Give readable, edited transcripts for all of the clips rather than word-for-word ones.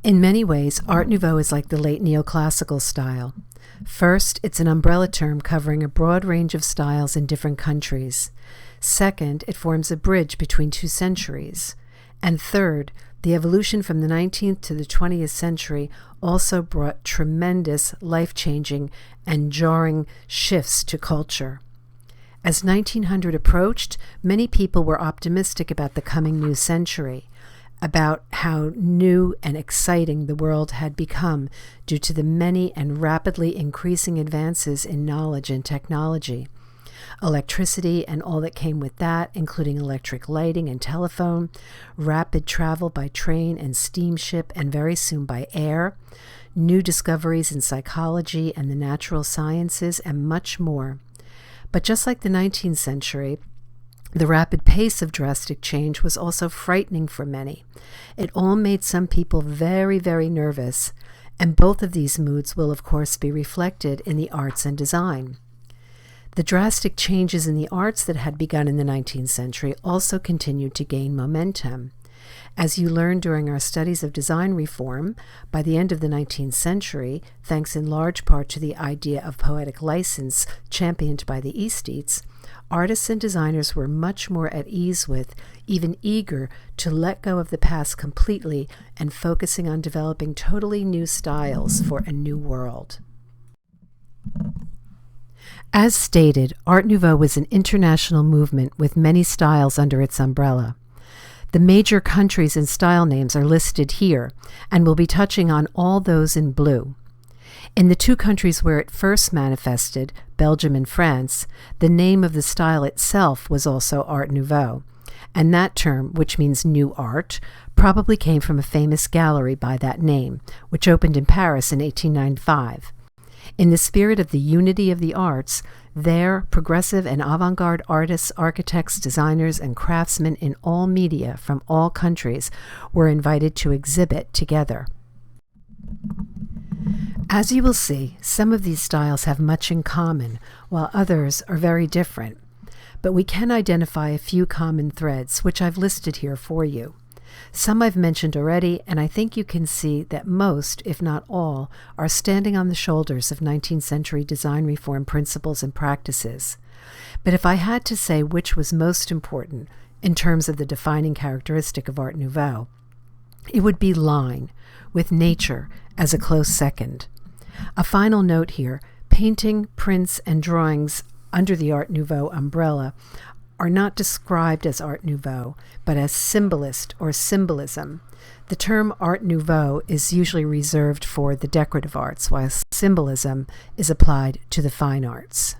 In many ways, Art Nouveau is like the late neoclassical style. First, it's an umbrella term covering a broad range of styles in different countries. Second, it forms a bridge between two centuries. And third, the evolution from the 19th to the 20th century also brought tremendous, life-changing, and jarring shifts to culture. As 1900 approached, many people were optimistic about the coming new century, about how new and exciting the world had become due to the many and rapidly increasing advances in knowledge and technology. Electricity and all that came with that, including electric lighting and telephone, rapid travel by train and steamship, and very soon by air, new discoveries in psychology and the natural sciences, and much more. But just like the 19th century, the rapid pace of drastic change was also frightening for many. It all made some people very, very nervous, and both of these moods will, of course, be reflected in the arts and design. The drastic changes in the arts that had begun in the 19th century also continued to gain momentum. As you learned during our studies of design reform, by the end of the 19th century, thanks in large part to the idea of poetic license championed by the aesthetes, artists and designers were much more at ease with, even eager to let go of the past completely and focusing on developing totally new styles for a new world. As stated, Art Nouveau was an international movement with many styles under its umbrella. The major countries and style names are listed here, and we'll be touching on all those in blue. In the two countries where it first manifested, Belgium and France, the name of the style itself was also Art Nouveau, and that term, which means new art, probably came from a famous gallery by that name, which opened in Paris in 1895. In the spirit of the unity of the arts, there, progressive and avant-garde artists, architects, designers, and craftsmen in all media from all countries were invited to exhibit together. As you will see, some of these styles have much in common, while others are very different. But we can identify a few common threads, which I've listed here for you. Some I've mentioned already, and I think you can see that most, if not all, are standing on the shoulders of 19th century design reform principles and practices. But if I had to say which was most important in terms of the defining characteristic of Art Nouveau, it would be line, with nature as a close second. A final note here, painting, prints, and drawings under the Art Nouveau umbrella are not described as Art Nouveau, but as symbolist or symbolism. The term Art Nouveau is usually reserved for the decorative arts, while symbolism is applied to the fine arts.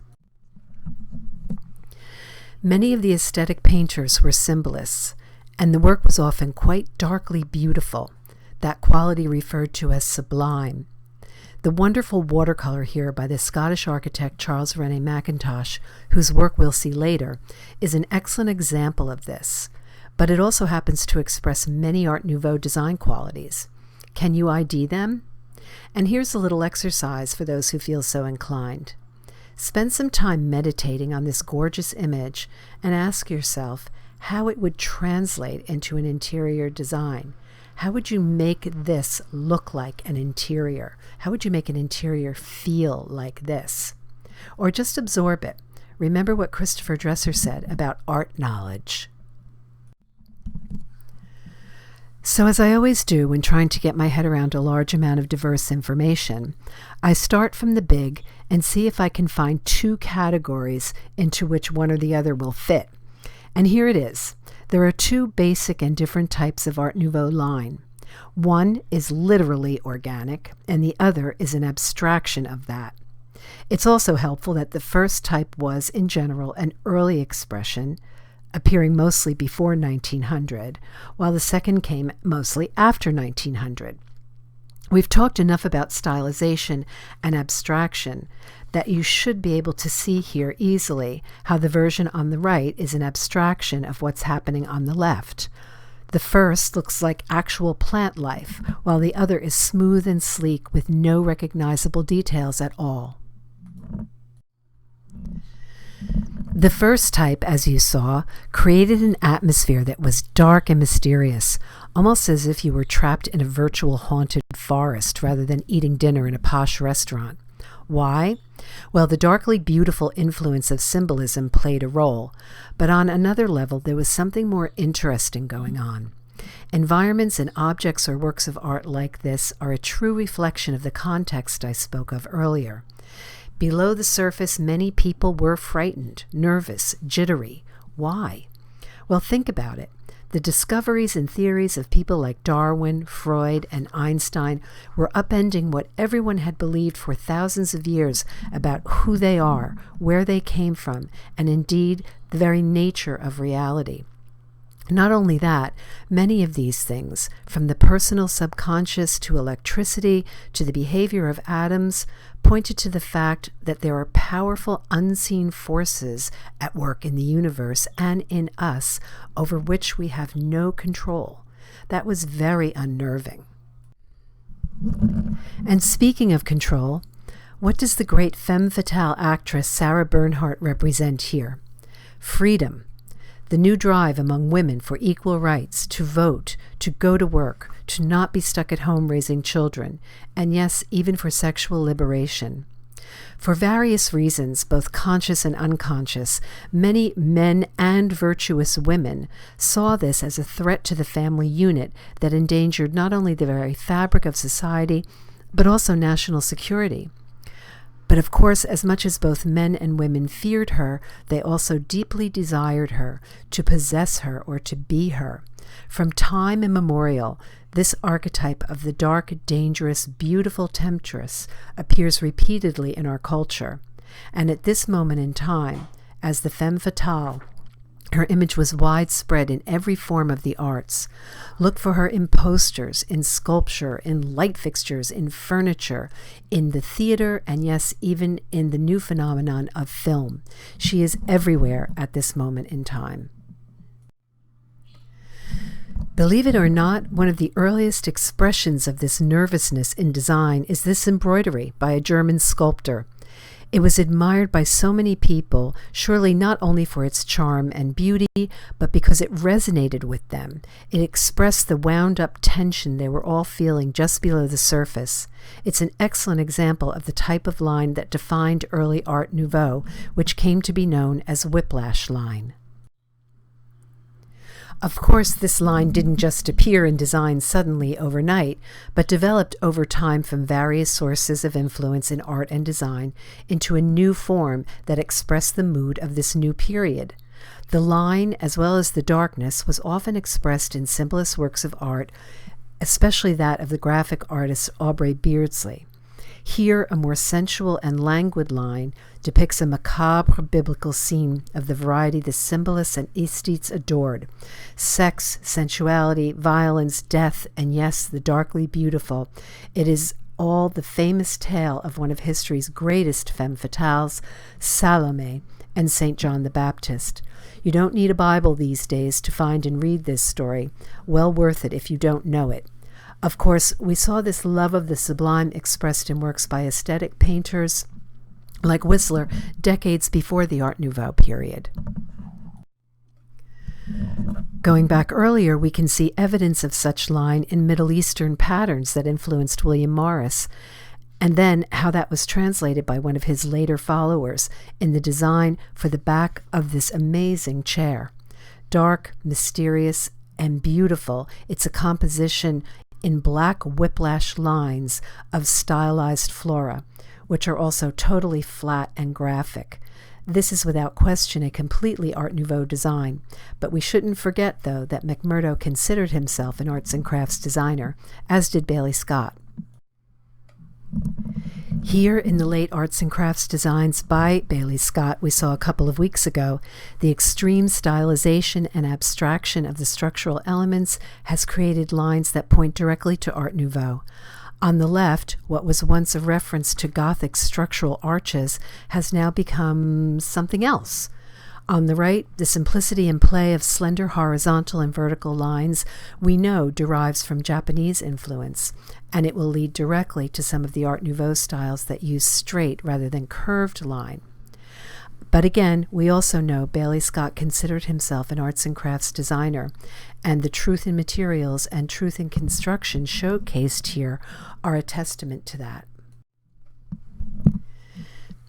Many of the aesthetic painters were symbolists, and the work was often quite darkly beautiful, that quality referred to as sublime. The wonderful watercolor here by the Scottish architect Charles René Mackintosh, whose work we'll see later, is an excellent example of this, but it also happens to express many Art Nouveau design qualities. Can you ID them? And here's a little exercise for those who feel so inclined. Spend some time meditating on this gorgeous image and ask yourself how it would translate into an interior design. How would you make this look like an interior? How would you make an interior feel like this? Or just absorb it. Remember what Christopher Dresser said about art knowledge. So as I always do when trying to get my head around a large amount of diverse information, I start from the big and see if I can find two categories into which one or the other will fit. And here it is. There are two basic and different types of Art Nouveau line. One is literally organic, and the other is an abstraction of that. It's also helpful that the first type was, in general, an early expression, appearing mostly before 1900, while the second came mostly after 1900. We've talked enough about stylization and abstraction that you should be able to see here easily how the version on the right is an abstraction of what's happening on the left. The first looks like actual plant life, while the other is smooth and sleek with no recognizable details at all. The first type, as you saw, created an atmosphere that was dark and mysterious, almost as if you were trapped in a virtual haunted forest rather than eating dinner in a posh restaurant. Why? Well, the darkly beautiful influence of symbolism played a role, but on another level there was something more interesting going on. Environments and objects or works of art like this are a true reflection of the context I spoke of earlier. Below the surface, many people were frightened, nervous, jittery. Why? Well, think about it. The discoveries and theories of people like Darwin, Freud, and Einstein were upending what everyone had believed for thousands of years about who they are, where they came from, and indeed the very nature of reality. Not only that, many of these things, from the personal subconscious to electricity to the behavior of atoms, pointed to the fact that there are powerful unseen forces at work in the universe and in us over which we have no control. That was very unnerving. And speaking of control, what does the great femme fatale actress Sarah Bernhardt represent here? Freedom. The new drive among women for equal rights, to vote, to go to work, to not be stuck at home raising children, and yes, even for sexual liberation. For various reasons, both conscious and unconscious, many men and virtuous women saw this as a threat to the family unit that endangered not only the very fabric of society, but also national security. But of course, as much as both men and women feared her, they also deeply desired her, to possess her or to be her. From time immemorial, this archetype of the dark, dangerous, beautiful temptress appears repeatedly in our culture. And at this moment in time, as the femme fatale, her image was widespread in every form of the arts. Look for her in posters, in sculpture, in light fixtures, in furniture, in the theater, and yes, even in the new phenomenon of film. She is everywhere at this moment in time. Believe it or not, one of the earliest expressions of this nervousness in design is this embroidery by a German sculptor. It was admired by so many people, surely not only for its charm and beauty, but because it resonated with them. It expressed the wound-up tension they were all feeling just below the surface. It's an excellent example of the type of line that defined early Art Nouveau, which came to be known as whiplash line. Of course, this line didn't just appear in design suddenly overnight, but developed over time from various sources of influence in art and design into a new form that expressed the mood of this new period. The line, as well as the darkness, was often expressed in simplest works of art, especially that of the graphic artist Aubrey Beardsley. Here, a more sensual and languid line depicts a macabre biblical scene of the variety the symbolists and aesthetes adored: sex, sensuality, violence, death, and yes, the darkly beautiful. It is all the famous tale of one of history's greatest femme fatales, Salome, and St. John the Baptist. You don't need a Bible these days to find and read this story. Well worth it if you don't know it. Of course, we saw this love of the sublime expressed in works by aesthetic painters like Whistler decades before the Art Nouveau period. Going back earlier, we can see evidence of such line in Middle Eastern patterns that influenced William Morris, and then how that was translated by one of his later followers in the design for the back of this amazing chair. Dark, mysterious, and beautiful, it's a composition in black whiplash lines of stylized flora, which are also totally flat and graphic. This is without question a completely Art Nouveau design, but we shouldn't forget, though, that McMurdo considered himself an arts and crafts designer, as did Bailey Scott. Here in the late arts and crafts designs by Bailey Scott we saw a couple of weeks ago, the extreme stylization and abstraction of the structural elements has created lines that point directly to Art Nouveau. On the left, what was once a reference to Gothic structural arches has now become something else. On the right, the simplicity and play of slender horizontal and vertical lines we know derives from Japanese influence, and it will lead directly to some of the Art Nouveau styles that use straight rather than curved line. But again, we also know Bailey Scott considered himself an arts and crafts designer, and the truth in materials and truth in construction showcased here are a testament to that.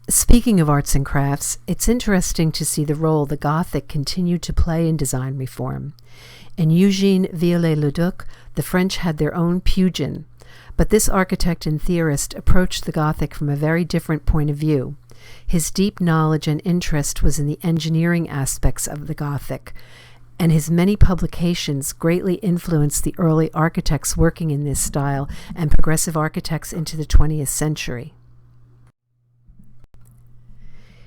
Speaking of arts and crafts, it's interesting to see the role the Gothic continued to play in design reform. In Eugène Viollet-le-Duc, the French had their own Pugin, but this architect and theorist approached the Gothic from a very different point of view. His deep knowledge and interest was in the engineering aspects of the Gothic, and his many publications greatly influenced the early architects working in this style and progressive architects into the 20th century.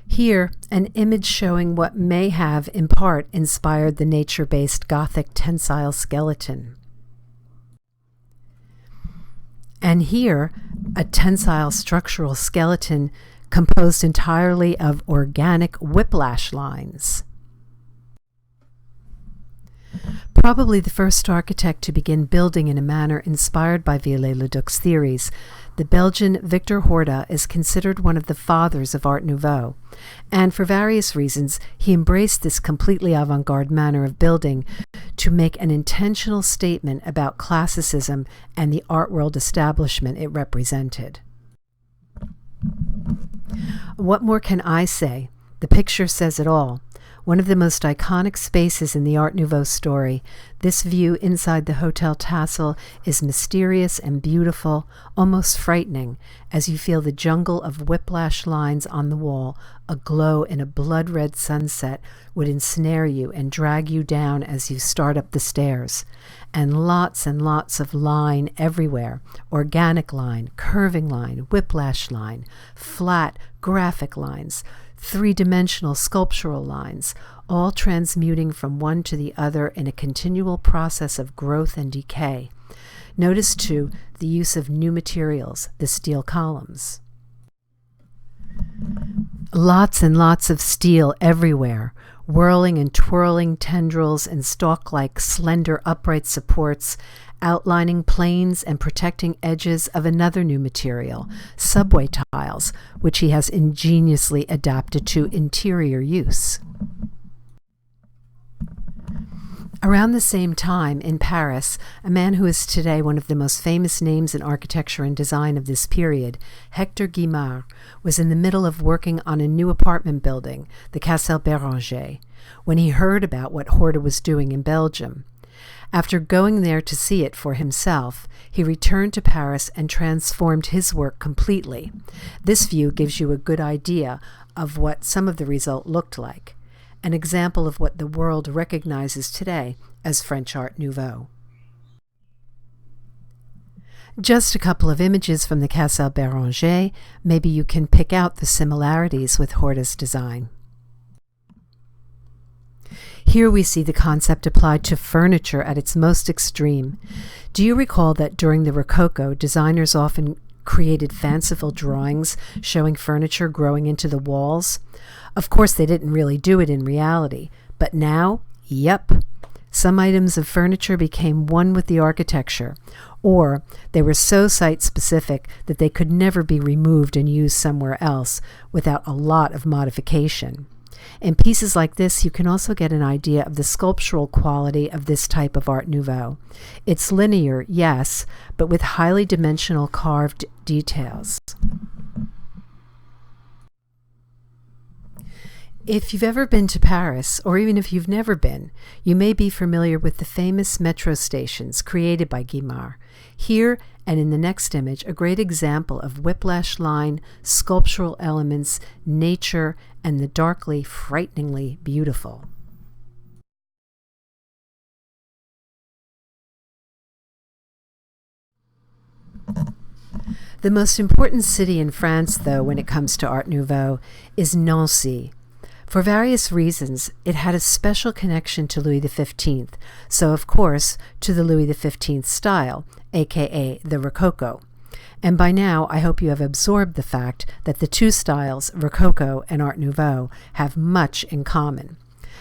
Here, an image showing what may have, in part, inspired the nature-based Gothic tensile skeleton. And here, a tensile structural skeleton composed entirely of organic whiplash lines. Probably the first architect to begin building in a manner inspired by Viollet-le-Duc's theories, the Belgian Victor Horta is considered one of the fathers of Art Nouveau, and for various reasons he embraced this completely avant-garde manner of building to make an intentional statement about classicism and the art world establishment it represented. What more can I say? The picture says it all. One of the most iconic spaces in the Art Nouveau story, this view inside the Hotel Tassel is mysterious and beautiful, almost frightening, as you feel the jungle of whiplash lines on the wall, aglow in a blood-red sunset, would ensnare you and drag you down as you start up the stairs. And lots of line everywhere, organic line, curving line, whiplash line, flat, graphic lines, three-dimensional sculptural lines, all transmuting from one to the other in a continual process of growth and decay. Notice, too, the use of new materials, the steel columns. Lots and lots of steel everywhere, whirling and twirling tendrils and stalk-like slender upright supports, outlining planes and protecting edges of another new material, subway tiles, which he has ingeniously adapted to interior use. Around the same time, in Paris, a man who is today one of the most famous names in architecture and design of this period, Hector Guimard, was in the middle of working on a new apartment building, the Castle Béranger, when he heard about what Horta was doing in Belgium. After going there to see it for himself, he returned to Paris and transformed his work completely. This view gives you a good idea of what some of the result looked like, an example of what the world recognizes today as French Art Nouveau. Just a couple of images from the Castle Béranger, maybe you can pick out the similarities with Horta's design. Here we see the concept applied to furniture at its most extreme. Do you recall that during the Rococo, designers often created fanciful drawings showing furniture growing into the walls? Of course, they didn't really do it in reality, but now, yep. Some items of furniture became one with the architecture, or they were so site-specific that they could never be removed and used somewhere else without a lot of modification. In pieces like this, you can also get an idea of the sculptural quality of this type of Art Nouveau. It's linear, yes, but with highly dimensional carved details. If you've ever been to Paris, or even if you've never been, you may be familiar with the famous metro stations created by Guimard. Here, and in the next image, a great example of whiplash line, sculptural elements, nature, and the darkly, frighteningly beautiful. The most important city in France, though, when it comes to Art Nouveau, is Nancy. For various reasons, it had a special connection to Louis XV, so of course to the Louis XV style, aka the Rococo. And by now, I hope you have absorbed the fact that the two styles, Rococo and Art Nouveau, have much in common.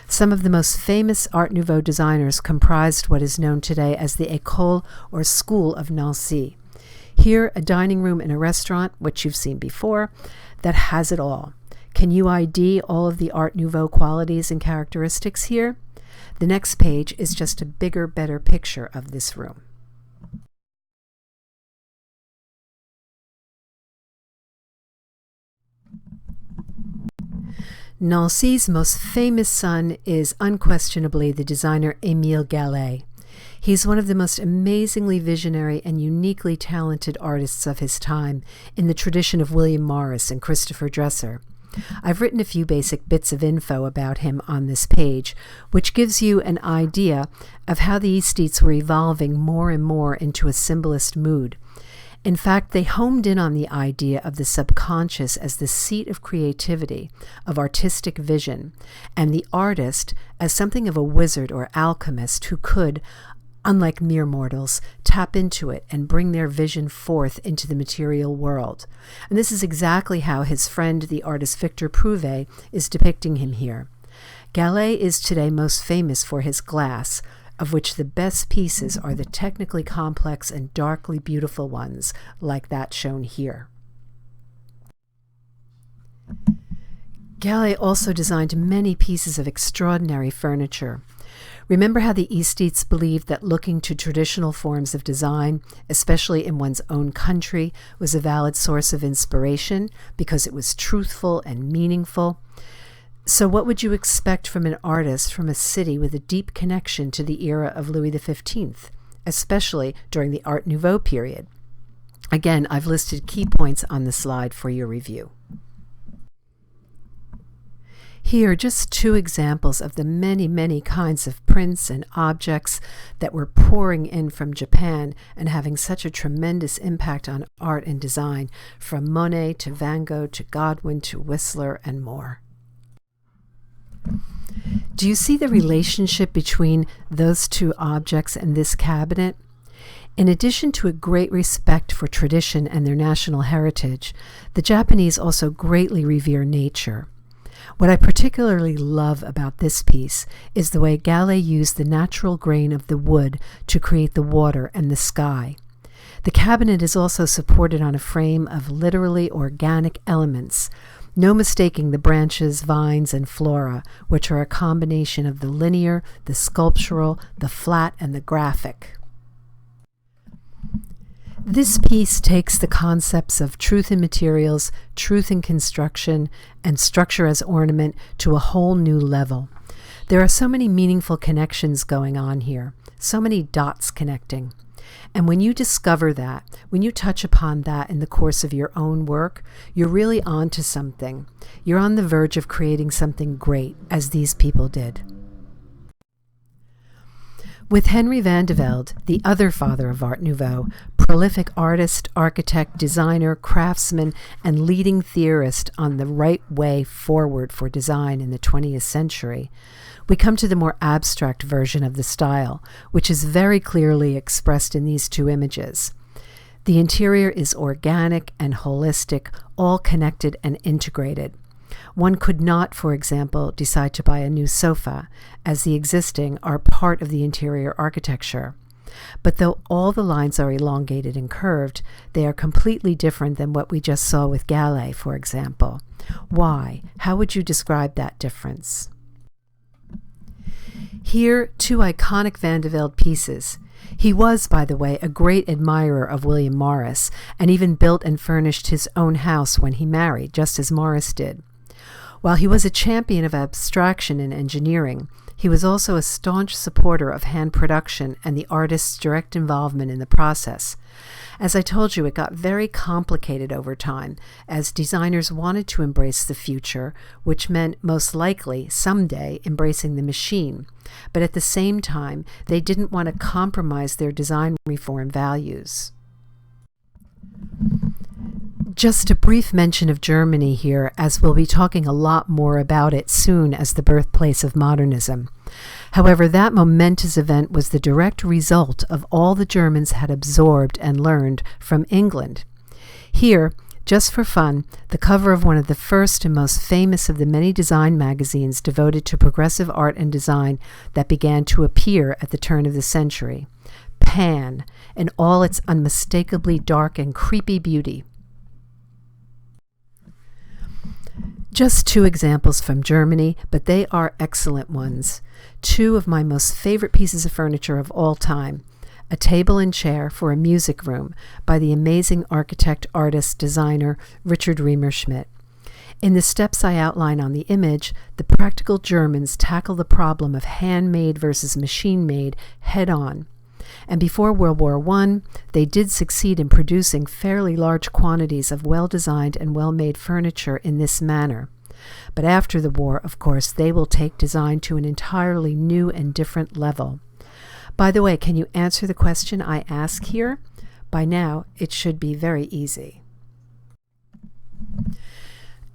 Some of the most famous Art Nouveau designers comprised what is known today as the École or School of Nancy. Here, a dining room in a restaurant, which you've seen before, that has it all. Can you ID all of the Art Nouveau qualities and characteristics here? The next page is just a bigger, better picture of this room. Nancy's most famous son is unquestionably the designer Émile Gallé. He's one of the most amazingly visionary and uniquely talented artists of his time in the tradition of William Morris and Christopher Dresser. I've written a few basic bits of info about him on this page, which gives you an idea of how the aesthetes were evolving more and more into a symbolist mood. In fact, they homed in on the idea of the subconscious as the seat of creativity, of artistic vision, and the artist as something of a wizard or alchemist who could, unlike mere mortals, tap into it and bring their vision forth into the material world. And this is exactly how his friend, the artist Victor Prouvé, is depicting him here. Gallé is today most famous for his glass, of which the best pieces are the technically complex and darkly beautiful ones, like that shown here. Gallé also designed many pieces of extraordinary furniture. Remember how the aesthetes believed that looking to traditional forms of design, especially in one's own country, was a valid source of inspiration because it was truthful and meaningful? So what would you expect from an artist from a city with a deep connection to the era of Louis XV, especially during the Art Nouveau period? Again, I've listed key points on the slide for your review. Here are just two examples of the many, many kinds of prints and objects that were pouring in from Japan and having such a tremendous impact on art and design, from Monet to Van Gogh to Godwin to Whistler and more. Do you see the relationship between those two objects and this cabinet? In addition to a great respect for tradition and their national heritage, the Japanese also greatly revere nature. What I particularly love about this piece is the way Gallé used the natural grain of the wood to create the water and the sky. The cabinet is also supported on a frame of literally organic elements, no mistaking the branches, vines, and flora, which are a combination of the linear, the sculptural, the flat, and the graphic. This piece takes the concepts of truth in materials, truth in construction, and structure as ornament to a whole new level. There are so many meaningful connections going on here, so many dots connecting. And when you discover that, when you touch upon that in the course of your own work, you're really on to something. You're on the verge of creating something great, as these people did. With Henry van de Velde, the other father of Art Nouveau, prolific artist, architect, designer, craftsman, and leading theorist on the right way forward for design in the 20th century, we come to the more abstract version of the style, which is very clearly expressed in these two images. The interior is organic and holistic, all connected and integrated. One could not, for example, decide to buy a new sofa, as the existing are part of the interior architecture. But though all the lines are elongated and curved, they are completely different than what we just saw with Gallé, for example. Why? How would you describe that difference? Here, two iconic Van de Velde pieces. He was, by the way, a great admirer of William Morris, and even built and furnished his own house when he married, just as Morris did. While he was a champion of abstraction and engineering, he was also a staunch supporter of hand production and the artist's direct involvement in the process. As I told you, it got very complicated over time, as designers wanted to embrace the future, which meant most likely, someday, embracing the machine. But at the same time, they didn't want to compromise their design reform values. Just a brief mention of Germany here, as we'll be talking a lot more about it soon as the birthplace of modernism. However, that momentous event was the direct result of all the Germans had absorbed and learned from England. Here, just for fun, the cover of one of the first and most famous of the many design magazines devoted to progressive art and design that began to appear at the turn of the century. Pan, in all its unmistakably dark and creepy beauty. Just two examples from Germany, but they are excellent ones. Two of my most favorite pieces of furniture of all time. A table and chair for a music room by the amazing architect, artist, designer Richard Riemerschmidt. In the steps I outline on the image, the practical Germans tackle the problem of handmade versus machine-made head-on. And before World War I, they did succeed in producing fairly large quantities of well-designed and well-made furniture in this manner. But after the war, of course, they will take design to an entirely new and different level. By the way, can you answer the question I ask here? By now, it should be very easy.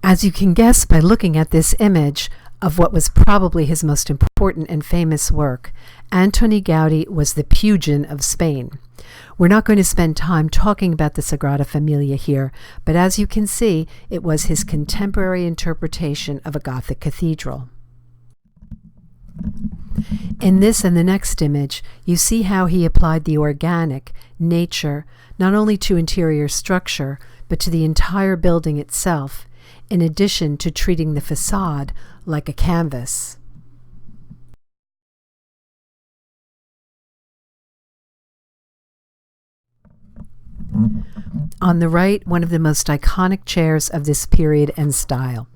As you can guess by looking at this image of what was probably his most important and famous work, Antoni Gaudi was the Pugin of Spain. We're not going to spend time talking about the Sagrada Familia here, but as you can see, it was his contemporary interpretation of a Gothic cathedral. In this and the next image, you see how he applied the organic, nature, not only to interior structure, but to the entire building itself, in addition to treating the facade like a canvas. On the right, one of the most iconic chairs of this period and style.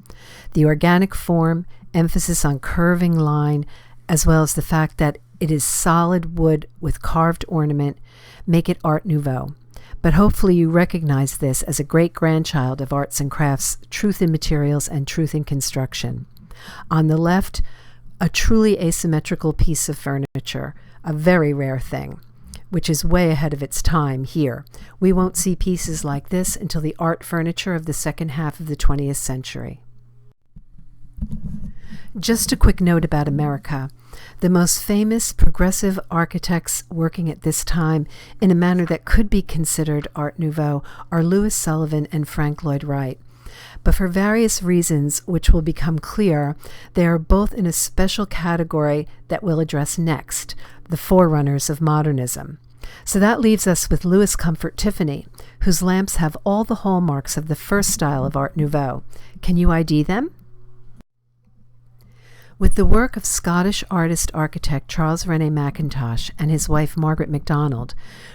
The organic form, emphasis on curving line, as well as the fact that it is solid wood with carved ornament, make it Art Nouveau. But hopefully you recognize this as a great-grandchild of arts and crafts, truth in materials and truth in construction. On the left, a truly asymmetrical piece of furniture, a very rare thing, which is way ahead of its time here. We won't see pieces like this until the art furniture of the second half of the 20th century. Just a quick note about America. The most famous progressive architects working at this time in a manner that could be considered Art Nouveau are Louis Sullivan and Frank Lloyd Wright. But for various reasons, which will become clear, they are both in a special category that we'll address next, the forerunners of modernism. So that leaves us with Louis Comfort Tiffany, whose lamps have all the hallmarks of the first style of Art Nouveau. Can you ID them? With the work of Scottish artist-architect Charles René Mackintosh and his wife Margaret MacDonald,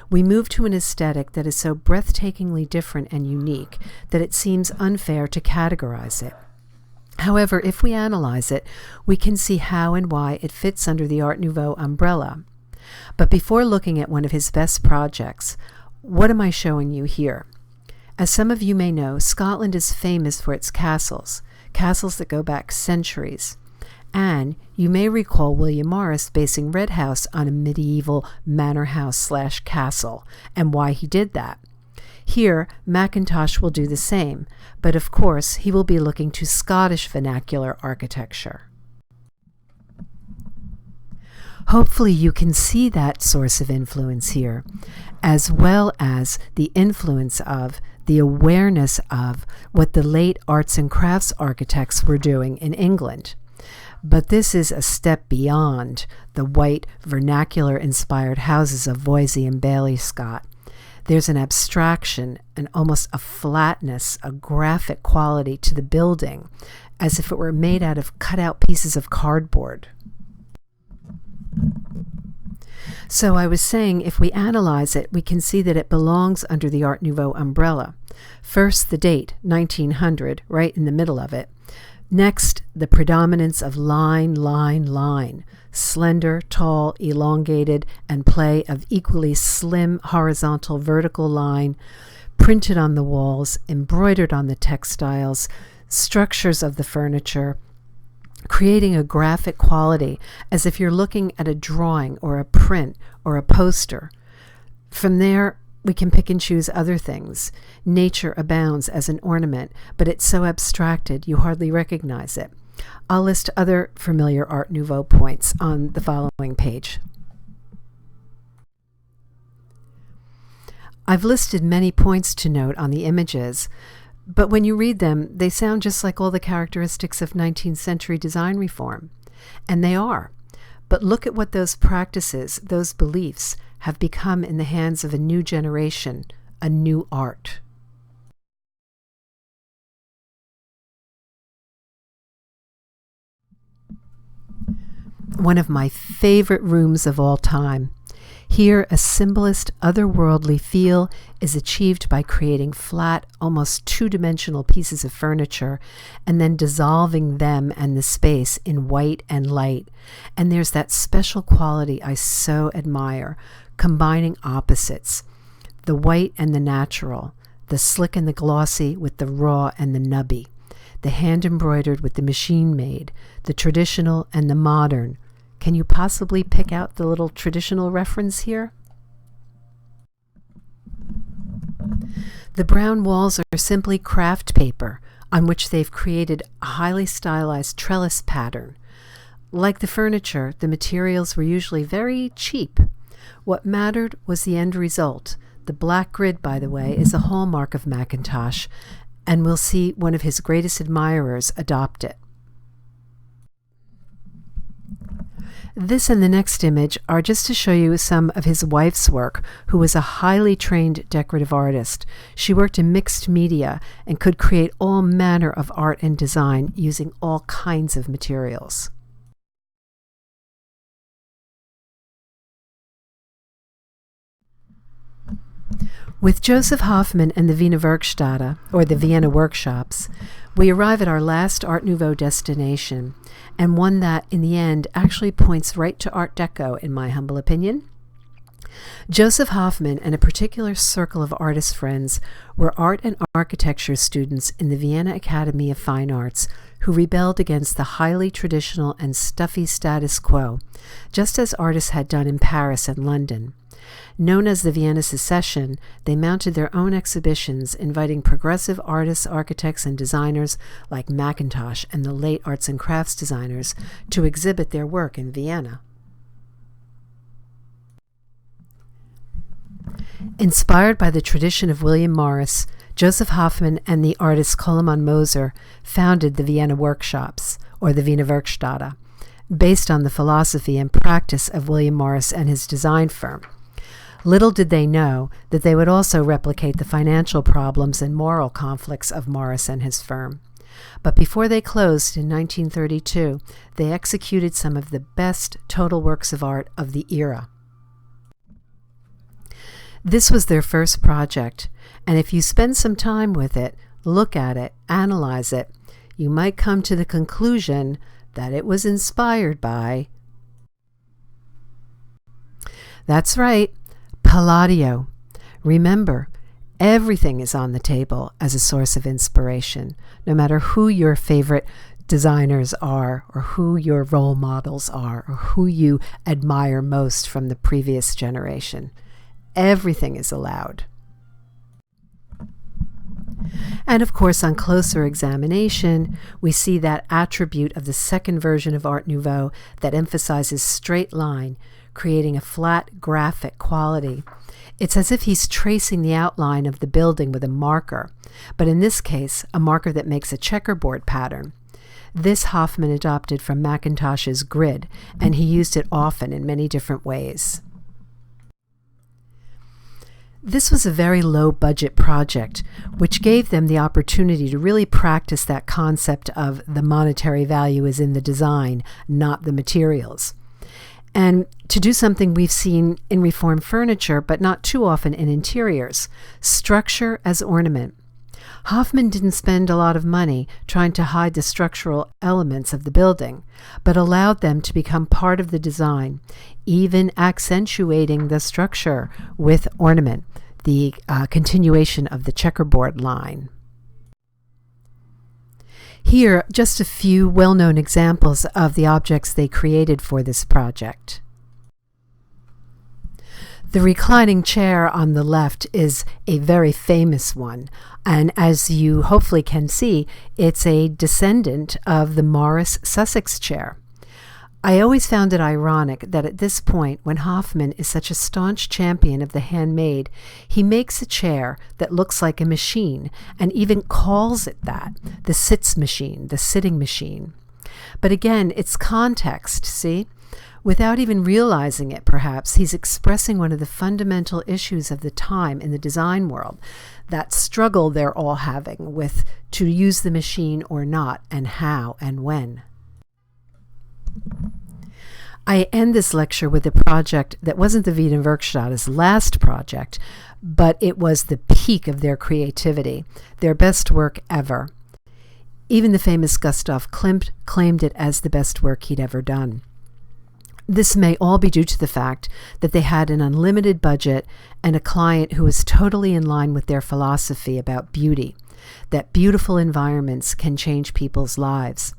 we move to an aesthetic that is so breathtakingly different and unique that it seems unfair to categorize it. However, if we analyze it, we can see how and why it fits under the Art Nouveau umbrella. But before looking at one of his best projects, what am I showing you here? As some of you may know, Scotland is famous for its castles that go back centuries. And you may recall William Morris basing Red House on a medieval manor house/castle, and why he did that. Here, Mackintosh will do the same, but of course he will be looking to Scottish vernacular architecture. Hopefully you can see that source of influence here, as well as the influence of, the awareness of, what the late arts and crafts architects were doing in England. But this is a step beyond the white, vernacular-inspired houses of Voysey and Bailey Scott. There's an abstraction and almost a flatness, a graphic quality to the building, as if it were made out of cut-out pieces of cardboard. So I was saying, if we analyze it, we can see that it belongs under the Art Nouveau umbrella. First, the date, 1900, right in the middle of it. Next, the predominance of line, line, line, slender, tall, elongated, and play of equally slim, horizontal, vertical line, printed on the walls, embroidered on the textiles, structures of the furniture, creating a graphic quality as if you're looking at a drawing or a print or a poster. From there, we can pick and choose other things. Nature abounds as an ornament, but it's so abstracted you hardly recognize it. I'll list other familiar Art Nouveau points on the following page. I've listed many points to note on the images, but when you read them, they sound just like all the characteristics of 19th century design reform. And they are. But look at what those practices, those beliefs, have become in the hands of a new generation, a new art. one of my favorite rooms of all time. Here, a symbolist, otherworldly feel is achieved by creating flat, almost two-dimensional pieces of furniture and then dissolving them and the space in white and light. And there's that special quality I so admire, combining opposites, the white and the natural, the slick and the glossy with the raw and the nubby, the hand-embroidered with the machine-made, the traditional and the modern. Can you possibly pick out the little traditional reference here? The brown walls are simply craft paper on which they've created a highly stylized trellis pattern. Like the furniture, the materials were usually very cheap. What mattered was the end result. The black grid, by the way, is a hallmark of Mackintosh, and we'll see one of his greatest admirers adopt it. This and the next image are just to show you some of his wife's work, who was a highly trained decorative artist. She worked in mixed media and could create all manner of art and design using all kinds of materials. With Joseph Hoffmann and the Wiener Werkstätte, or the Vienna Workshops, we arrive at our last Art Nouveau destination, and one that, in the end, actually points right to Art Deco, in my humble opinion. Joseph Hoffmann and a particular circle of artist friends were art and architecture students in the Vienna Academy of Fine Arts who rebelled against the highly traditional and stuffy status quo, just as artists had done in Paris and London. Known as the Vienna Secession, they mounted their own exhibitions, inviting progressive artists, architects, and designers like Mackintosh and the late arts and crafts designers to exhibit their work in Vienna. Inspired by the tradition of William Morris, Joseph Hoffmann and the artist Koloman Moser founded the Vienna Workshops, or the Wiener Werkstätte, based on the philosophy and practice of William Morris and his design firm. Little did they know that they would also replicate the financial problems and moral conflicts of Morris and his firm. But before they closed in 1932, they executed some of the best total works of art of the era. This was their first project, and if you spend some time with it, look at it, analyze it, you might come to the conclusion that it was inspired by... That's right, Palladio. Remember, everything is on the table as a source of inspiration, no matter who your favorite designers are, or who your role models are, or who you admire most from the previous generation. Everything is allowed. And of course, on closer examination, we see that attribute of the second version of Art Nouveau that emphasizes straight line, creating a flat graphic quality. It's as if he's tracing the outline of the building with a marker, but in this case, a marker that makes a checkerboard pattern. This Hoffmann adopted from Mackintosh's grid, and he used it often in many different ways. This was a very low-budget project, which gave them the opportunity to really practice that concept of the monetary value is in the design, not the materials. And to do something we've seen in Reform furniture, but not too often in interiors, structure as ornament. Hoffmann didn't spend a lot of money trying to hide the structural elements of the building, but allowed them to become part of the design, even accentuating the structure with ornament, the continuation of the checkerboard line. Here, just a few well-known examples of the objects they created for this project. The reclining chair on the left is a very famous one, and as you hopefully can see, it's a descendant of the Morris Sussex chair. I always found it ironic that at this point, when Hoffmann is such a staunch champion of the handmade, he makes a chair that looks like a machine and even calls it that, the sits machine, the sitting machine. But again, it's context, see? Without even realizing it, perhaps, he's expressing one of the fundamental issues of the time in the design world, that struggle they're all having with to use the machine or not, and how and when. I end this lecture with a project that wasn't the Wiener Werkstatt's last project, but it was the peak of their creativity, their best work ever. Even the famous Gustav Klimt claimed it as the best work he'd ever done. This may all be due to the fact that they had an unlimited budget and a client who was totally in line with their philosophy about beauty, that beautiful environments can change people's lives.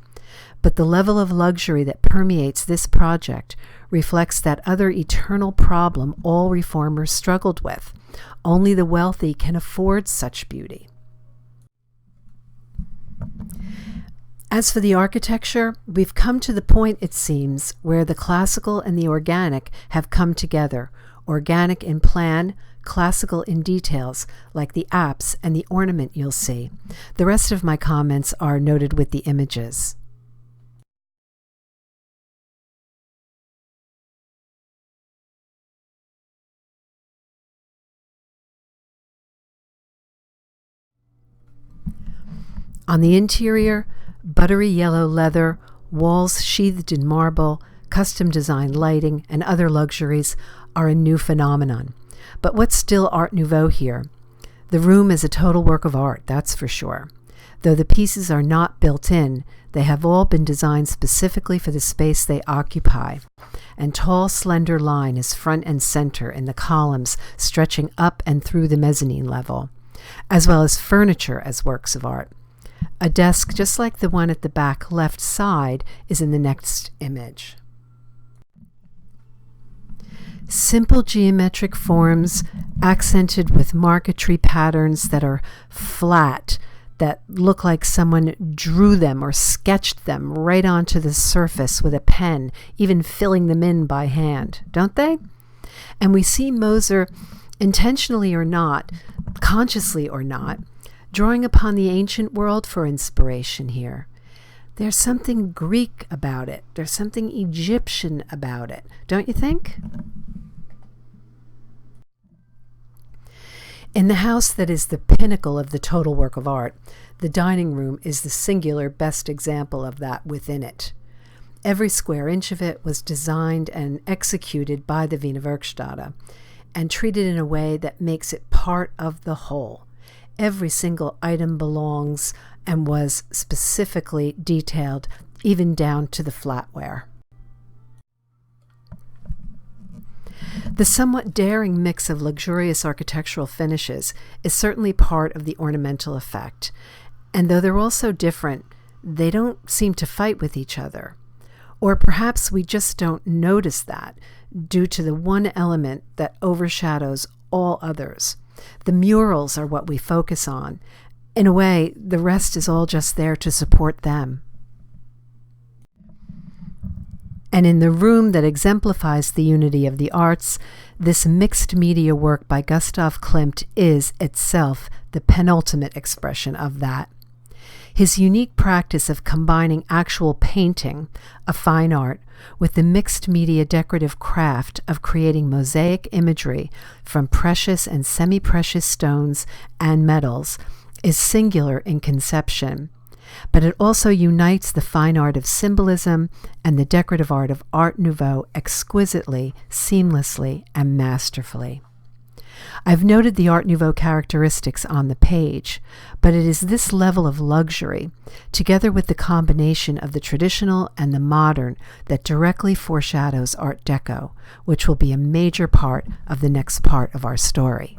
But the level of luxury that permeates this project reflects that other eternal problem all reformers struggled with. Only the wealthy can afford such beauty. As for the architecture, we've come to the point, it seems, where the classical and the organic have come together, organic in plan, classical in details, like the apse and the ornament you'll see. The rest of my comments are noted with the images. On the interior, buttery yellow leather, walls sheathed in marble, custom-designed lighting, and other luxuries are a new phenomenon. But what's still Art Nouveau here? The room is a total work of art, that's for sure. Though the pieces are not built in, they have all been designed specifically for the space they occupy. And tall, slender line is front and center in the columns stretching up and through the mezzanine level, as well as furniture as works of art. A desk just like the one at the back left side is in the next image. Simple geometric forms accented with marquetry patterns that are flat, that look like someone drew them or sketched them right onto the surface with a pen, even filling them in by hand, don't they? And we see Moser, intentionally or not, consciously or not, drawing upon the ancient world for inspiration here. There's something Greek about it. There's something Egyptian about it, don't you think? In the house that is the pinnacle of the total work of art, the dining room is the singular best example of that within it. Every square inch of it was designed and executed by the Wiener Werkstatt and treated in a way that makes it part of the whole. Every single item belongs and was specifically detailed, even down to the flatware. The somewhat daring mix of luxurious architectural finishes is certainly part of the ornamental effect, and though they're all so different, they don't seem to fight with each other. Or perhaps we just don't notice that due to the one element that overshadows all others. The murals are what we focus on. In a way, the rest is all just there to support them. And in the room that exemplifies the unity of the arts, this mixed media work by Gustav Klimt is itself the penultimate expression of that. His unique practice of combining actual painting, a fine art, with the mixed media decorative craft of creating mosaic imagery from precious and semi-precious stones and metals is singular in conception. But it also unites the fine art of symbolism and the decorative art of Art Nouveau exquisitely, seamlessly, and masterfully. I've noted the Art Nouveau characteristics on the page, but it is this level of luxury, together with the combination of the traditional and the modern, that directly foreshadows Art Deco, which will be a major part of the next part of our story.